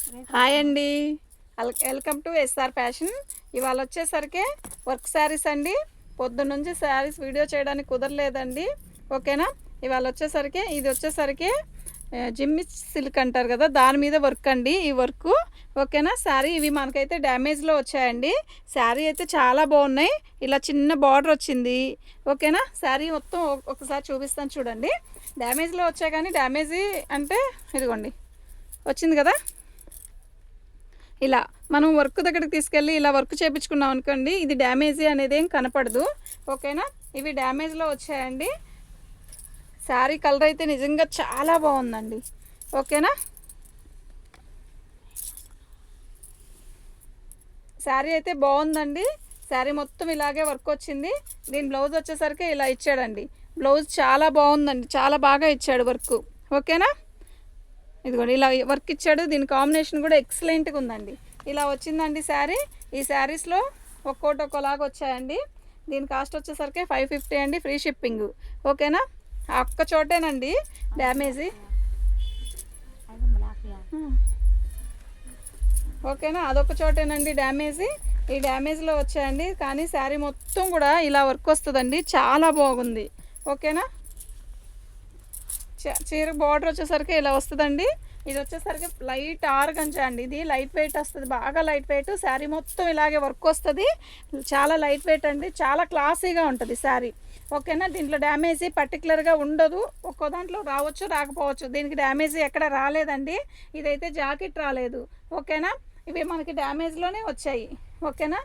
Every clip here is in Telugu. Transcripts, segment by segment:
హాయ్ అండి. Welcome to SR fashion. ఇవాళ వచ్చేసరికి వర్క్ శారీస్ అండి. పొద్దున్న నుంచి శారీస్ వీడియో చేయడానికి కుదరలేదండి. ఓకేనా. ఇవాళ వచ్చేసరికి ఇది వచ్చేసరికి జిమ్మి సిల్క్ అంటారు కదా, దాని మీద వర్క్ అండి ఈ వర్క్. ఓకేనా. శారీ ఇవి మనకైతే డ్యామేజ్లో వచ్చాయండి. శారీ అయితే చాలా బాగున్నాయి. ఇలా చిన్న బార్డర్ వచ్చింది. ఓకేనా. శారీ మొత్తం ఒకసారి చూపిస్తాను చూడండి. డ్యామేజ్లో వచ్చాయి కానీ డ్యామేజీ అంటే ఇదిగోండి వచ్చింది కదా. ఇలా మనం వర్క్ దగ్గరికి తీసుకెళ్ళి ఇలా వర్క్ చేయించుకున్నాం అనుకోండి, ఇది డ్యామేజీ అనేది ఏం కనపడదు. ఓకేనా. ఇవి డ్యామేజ్లో వచ్చాయండి. శారీ కలర్ అయితే నిజంగా చాలా బాగుందండి. ఓకేనా. శారీ అయితే బాగుందండి. శారీ మొత్తం ఇలాగే వర్క్ వచ్చింది. దీని బ్లౌజ్ వచ్చేసరికి ఇలా ఇచ్చాడండి. బ్లౌజ్ చాలా బాగుందండి, చాలా బాగా ఇచ్చాడు వర్క్. ఓకేనా. ఇదిగోండి ఇలా వర్క్ ఇచ్చాడు. దీని కాంబినేషన్ కూడా ఎక్సలెంట్గా ఉందండి. ఇలా వచ్చిందండి శారీ. ఈ శారీస్లో ఒక్కోటి ఒక్కోలాగా వచ్చాయండి. దీని కాస్ట్ వచ్చేసరికి 550 అండి, ఫ్రీ షిప్పింగ్. ఓకేనా. ఒక్క చోటేనండి డ్యామేజీ. ఓకేనా, అదొక చోటేనండి డ్యామేజీ. ఈ డ్యామేజ్లో వచ్చాయండి. కానీ శారీ మొత్తం కూడా ఇలా వర్క్ వస్తుందండి, చాలా బాగుంది. ఓకేనా. చీర బార్డర్ వచ్చేసరికి ఇలా వస్తుందండి. ఇది వచ్చేసరికి లైట్ ఆర్గంజా అండి. ఇది లైట్ వెయిట్ వస్తుంది, బాగా లైట్ వెయిట్. శారీ మొత్తం ఇలాగే వర్క్ వస్తుంది, చాలా లైట్ వెయిట్ అండి, చాలా క్లాసీగా ఉంటుంది శారీ. ఓకేనా. దీంట్లో డ్యామేజీ పర్టికులర్గా ఉండదు. ఒక్కో దాంట్లో రావచ్చు రాకపోవచ్చు. దీనికి డ్యామేజీ ఎక్కడ రాలేదండి. ఇదైతే జాకెట్ రాలేదు. ఓకేనా. ఇవి మనకి డ్యామేజ్లోనే వచ్చాయి. ఓకేనా.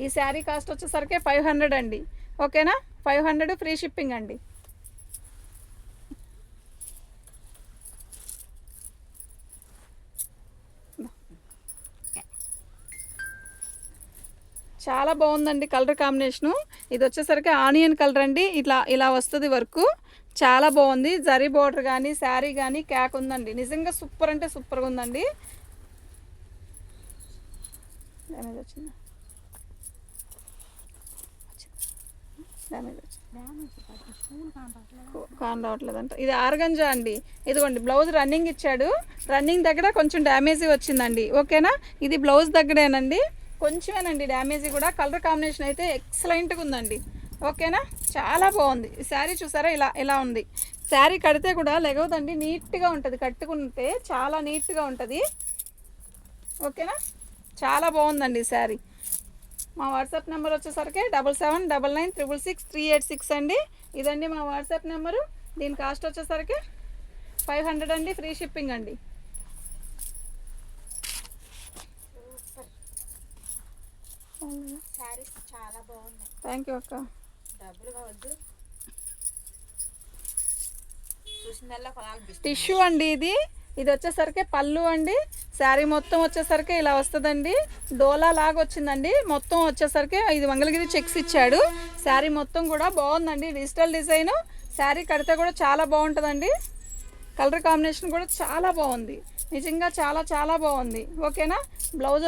ఈ శారీ కాస్ట్ వచ్చేసరికి 500 అండి. ఓకేనా. 500 ఫ్రీ షిప్పింగ్ అండి. చాలా బాగుందండి కలర్ కాంబినేషను. ఇది వచ్చేసరికి ఆనియన్ కలర్ అండి. ఇలా వస్తుంది వర్క్. చాలా బాగుంది. జరీ బోర్డర్ కానీ శారీ కానీ క్యాక్ ఉందండి. నిజంగా సూపర్ అంటే సూపర్గా ఉందండి. డ్యామేజ్ వచ్చిందా? కాన్ రావట్లేదంట. ఇది ఆర్గంజా అండి. ఇదిగోండి బ్లౌజ్ రన్నింగ్ ఇచ్చాడు. రన్నింగ్ దగ్గర కొంచెం డ్యామేజీ వచ్చిందండి. ఓకేనా. ఇది బ్లౌజ్ దగ్గరేనండి, కొంచెమేనండి డ్యామేజీ కూడా. కలర్ కాంబినేషన్ అయితే ఎక్సలెంట్గా ఉందండి. ఓకేనా. చాలా బాగుంది. ఈ శారీ చూసారా, ఇలా ఉంది. శారీ కడితే కూడా లెగవదండి, నీట్గా ఉంటుంది. కట్టుకుంటే చాలా నీట్గా ఉంటుంది. ఓకేనా. చాలా బాగుందండి ఈ శారీ. మా వాట్సాప్ నెంబర్ వచ్చేసరికి 7799966386 అండి. ఇదండి మా వాట్సాప్ నెంబరు. దీని కాస్ట్ వచ్చేసరికి 500 అండి, ఫ్రీ షిప్పింగ్ అండి. చాలా బాగుంది. థ్యాంక్ యూ అక్క. టిష్యూ అండి ఇది. ఇది వచ్చేసరికి పళ్ళు అండి. శారీ మొత్తం వచ్చేసరికి ఇలా వస్తుందండి. డోలా లాగా వచ్చిందండి. మొత్తం వచ్చేసరికి ఇది మంగళగిరి చెక్స్ ఇచ్చాడు. శారీ మొత్తం కూడా బాగుందండి, డిజిటల్ డిజైన్. శారీ కడితే కూడా చాలా బాగుంటుందండి. కలర్ కాంబినేషన్ కూడా చాలా బాగుంది, నిజంగా చాలా చాలా బాగుంది. ఓకేనా. బ్లౌజ్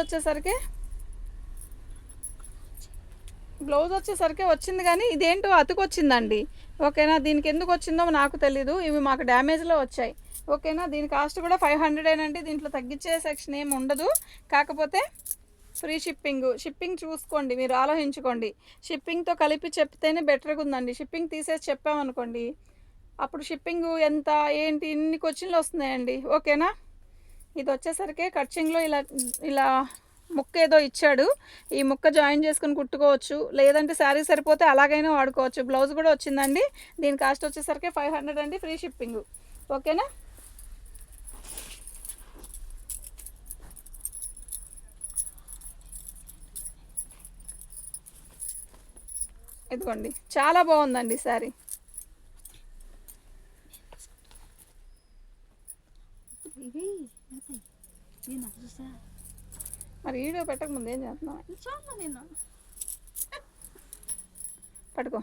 వచ్చేసరికి వచ్చింది కానీ ఇదేంటో అతుకొచ్చిందండి. ఓకేనా. దీనికి ఎందుకు వచ్చిందో నాకు తెలీదు. ఇవి మాకు డ్యామేజ్లో వచ్చాయి. ఓకేనా. దీని కాస్ట్ కూడా 500 అండి. దీంట్లో తగ్గించే సెక్షన్ ఏమి ఉండదు. కాకపోతే ఫ్రీ షిప్పింగ్ చూసుకోండి, మీరు ఆలోచించుకోండి. షిప్పింగ్తో కలిపి చెప్తేనే బెటర్గా ఉందండి. షిప్పింగ్ తీసేసి చెప్పామనుకోండి, అప్పుడు షిప్పింగ్ ఎంత ఏంటి ఇన్ని క్వశ్చన్లు వస్తున్నాయండి. ఓకేనా. ఇది వచ్చేసరికి కట్చింగ్లో ఇలా ముక్క ఏదో ఇచ్చాడు. ఈ ముక్క జాయిన్ చేసుకుని కుట్టుకోవచ్చు, లేదంటే శారీ సరిపోతే అలాగైనా వాడుకోవచ్చు. బ్లౌజ్ కూడా వచ్చిందండి. దీని కాస్ట్ వచ్చేసరికి 500 అండి, ఫ్రీ షిప్పింగ్. ఓకేనా. ఇదిగోండి చాలా బాగుందండి శారీ. మరి వీడియో పెట్టక ముందు ఏం చేస్తున్నావు? పట్టుకో.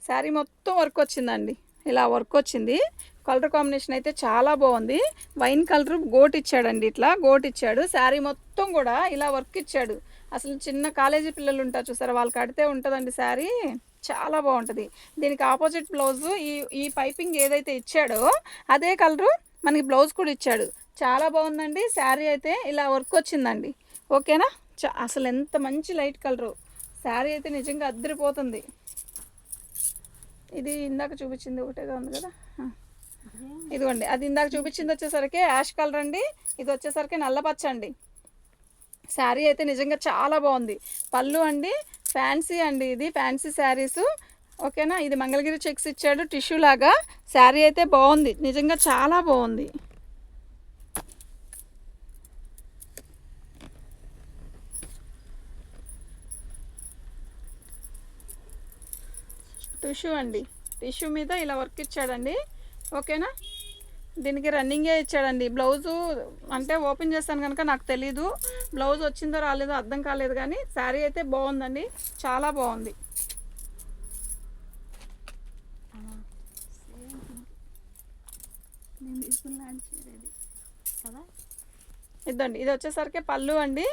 శారీ మొత్తం వర్క్ వచ్చిందండి. ఇలా వర్క్ వచ్చింది. కలర్ కాంబినేషన్ అయితే చాలా బాగుంది. వైన్ కలర్ గోట్ ఇచ్చాడండి, ఇట్లా గోట్ ఇచ్చాడు. శారీ మొత్తం కూడా ఇలా వర్క్ ఇచ్చాడు. అసలు చిన్న కాలేజీ పిల్లలు ఉంటారు చూసారా, వాళ్ళు కడితే ఉంటుందండి శారీ. చాలా బాగుంటుంది. దీనికి ఆపోజిట్ బ్లౌజు ఈ పైపింగ్ ఏదైతే ఇచ్చాడో అదే కలరు మనకి బ్లౌజ్ కూడా ఇచ్చాడు. చాలా బాగుందండి. శారీ అయితే ఇలా వర్క్ వచ్చిందండి. ఓకేనా. అసలు ఎంత మంచి లైట్ కలరు. శారీ అయితే నిజంగా అద్దరిపోతుంది. ఇది ఇందాక చూపించింది ఒకటేగా ఉంది కదా, ఇదిగోండి. అది ఇందాక చూపించింది వచ్చేసరికి యాష్ కలర్ అండి, ఇది వచ్చేసరికి నల్లపచ్చ అండి. శారీ అయితే నిజంగా చాలా బాగుంది. పళ్ళు అండి ఫ్యాన్సీ అండి, ఇది ఫ్యాన్సీ శారీసు. ఓకేనా. ఇది మంగళగిరి చెక్స్ ఇచ్చాడు టిష్యూ లాగా. శారీ అయితే బాగుంది, నిజంగా చాలా బాగుంది. టిష్యూ అండి, టిష్యూ మీద ఇలా వర్క్ ఇచ్చాడండి. ఓకేనా. దీనికి రన్నింగే ఇచ్చాడండి. బ్లౌజు అంటే ఓపెన్ చేస్తాను కనుక నాకు తెలీదు బ్లౌజ్ వచ్చిందో రాలేదో అర్థం కాలేదు, కానీ శారీ అయితే బాగుందండి, చాలా బాగుంది. ఇదండి, ఇది వచ్చేసరికి పళ్ళు అండి.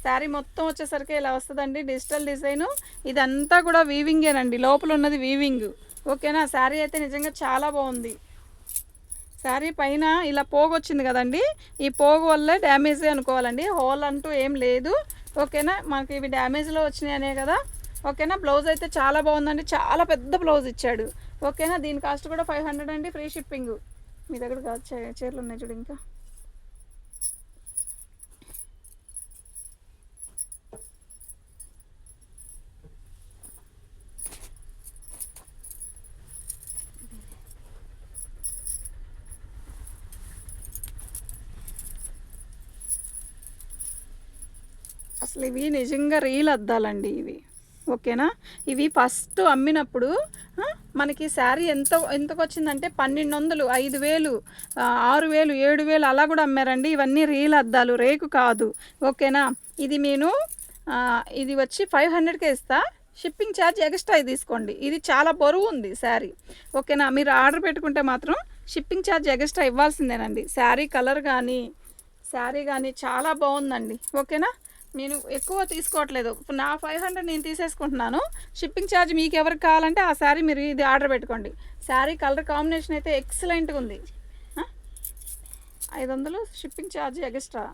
శారీ మొత్తం వచ్చేసరికి ఇలా వస్తుందండి, డిజిటల్ డిజైను. ఇదంతా కూడా వీవింగేనండి, లోపల ఉన్నది వీవింగ్. ఓకేనా. శారీ అయితే నిజంగా చాలా బాగుంది. శారీ పైన ఇలా పోగు వచ్చింది కదండి, ఈ పోగు వల్లే డ్యామేజే అనుకోవాలండి, హోల్ అంటూ ఏం లేదు. ఓకేనా. మనకి ఇవి డ్యామేజ్లో వచ్చినాయి అనే కదా. ఓకేనా. బ్లౌజ్ అయితే చాలా బాగుందండి, చాలా పెద్ద బ్లౌజ్ ఇచ్చాడు. ఓకేనా. దీని కాస్ట్ కూడా 500 అండి, ఫ్రీ షిప్పింగ్. మీ దగ్గర కాదు చీరలు ఉన్నాయి చూడు. ఇంకా అసలు ఇవి నిజంగా రీల్ అద్దాలండి ఇవి. ఓకేనా. ఇవి ఫస్ట్ అమ్మినప్పుడు మనకి శారీ ఎంతకు వచ్చిందంటే 1200, 5000, 6000, 7000 అలా కూడా అమ్మారండి. ఇవన్నీ రీల్ అద్దాలు, రేకు కాదు. ఓకేనా. ఇది నేను ఇది వచ్చి 500కే ఇస్తా. షిప్పింగ్ ఛార్జ్ ఎక్స్ట్రా తీసుకోండి. ఇది చాలా బరువు ఉంది శారీ. ఓకేనా. మీరు ఆర్డర్ పెట్టుకుంటే మాత్రం షిప్పింగ్ ఛార్జ్ ఎక్స్ట్రా ఇవ్వాల్సిందేనండి. శారీ కలర్ కానీ చాలా బాగుందండి. ఓకేనా. నేను ఎక్కువ తీసుకోవట్లేదు, నా 500 నేను తీసేసుకుంటున్నాను. షిప్పింగ్ ఛార్జ్ మీకు ఎవరికి కావాలంటే ఆ శారీ మీరు ఇది ఆర్డర్ పెట్టుకోండి. శారీ కలర్ కాంబినేషన్ అయితే ఎక్సలెంట్గా ఉంది. 500 షిప్పింగ్ ఛార్జ్ ఎక్స్ట్రా.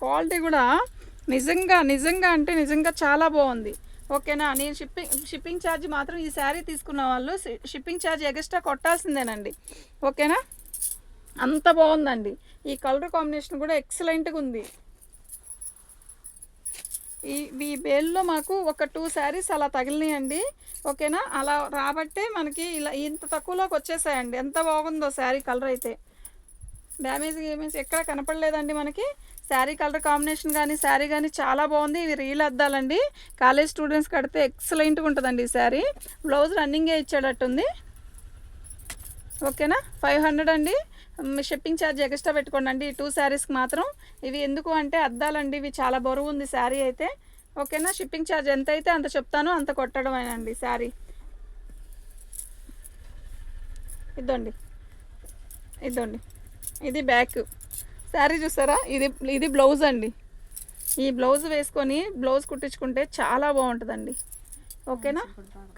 క్వాలిటీ కూడా నిజంగా అంటే నిజంగా చాలా బాగుంది. ఓకేనా. నేను షిప్పింగ్ ఛార్జ్ మాత్రం ఈ శారీ తీసుకున్న వాళ్ళు షిప్పింగ్ ఛార్జ్ ఎక్స్ట్రా కొట్టాల్సిందేనండి. ఓకేనా. అంత బాగుందండి. ఈ కలర్ కాంబినేషన్ కూడా ఎక్సలెంట్గా ఉంది. ఈ బేల్లో మాకు ఒక 2 శారీస్ అలా తగిలినాయండి. ఓకేనా. అలా రాబట్టే మనకి ఇలా ఇంత తక్కువలోకి వచ్చేసాయండి. ఎంత బాగుందో శారీ కలర్ అయితే. డ్యామేజ్ ఎక్కడ కనపడలేదండి మనకి. శారీ కలర్ కాంబినేషన్ కానీ శారీ కానీ చాలా బాగుంది. ఇవి రీల్ అద్దాలండి, కాలేజ్ స్టూడెంట్స్ కడితే ఎక్సలెంట్గా ఉంటుందండి ఈ శారీ. బ్లౌజ్ రన్నింగే ఇచ్చేటట్టుంది. ఓకేనా. 500 అండి, షిప్పింగ్ ఛార్జ్ ఎక్స్ట్రా పెట్టుకోండి ఈ 2 శారీస్కి మాత్రం. ఇవి ఎందుకు అంటే అద్దాలండి, ఇవి చాలా బరువు ఉంది శారీ అయితే. ఓకేనా. షిప్పింగ్ ఛార్జ్ ఎంత అయితే అంత చెప్తాను, అంత కొట్టడమేనండి శారీ. ఇదండి ఇది బ్యాక్ శారీ చూసారా. ఇది బ్లౌజ్ అండి. ఈ బ్లౌజ్ వేసుకొని బ్లౌజ్ కుట్టించుకుంటే చాలా బాగుంటుందండి. ఓకేనా.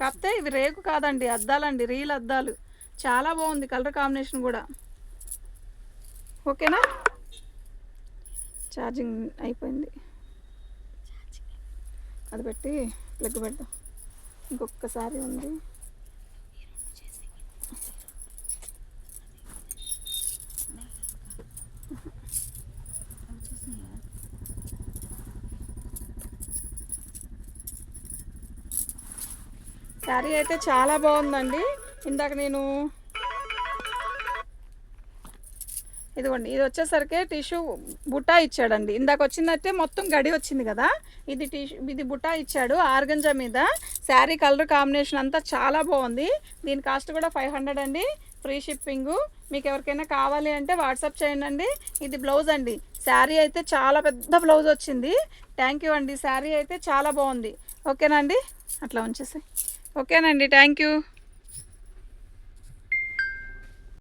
కాకపోతే ఇవి రేకు కాదండి, అద్దాలండి, రీల్ అద్దాలు. చాలా బాగుంది కలర్ కాంబినేషన్ కూడా. ఓకేనా. ఛార్జింగ్ అయిపోయింది, అది పెట్టి ప్లగ్ పెడదాం. ఇంకొకసారి ఉంది. శారీ అయితే చాలా బాగుందండి. ఇందాక నేను ఇదిగోండి, ఇది వచ్చేసరికి టిష్యూ బుట్టా ఇచ్చాడండి. ఇందాక వచ్చిందంటే మొత్తం గడి వచ్చింది కదా, ఇది బుట్టా ఇచ్చాడు ఆర్గంజా మీద. శారీ కలర్ కాంబినేషన్ అంతా చాలా బాగుంది. దీని కాస్ట్ కూడా 500 అండి, ఫ్రీ షిప్పింగు. మీకు ఎవరికైనా కావాలి అంటే వాట్సాప్ చేయండి. ఇది బ్లౌజ్ అండి. శారీ అయితే చాలా పెద్ద బ్లౌజ్ వచ్చింది. థ్యాంక్ యూ అండి. శారీ అయితే చాలా బాగుంది. ఓకేనా అండి, అట్లా ఉంచేసి. ఓకేనండి, థ్యాంక్ యూ.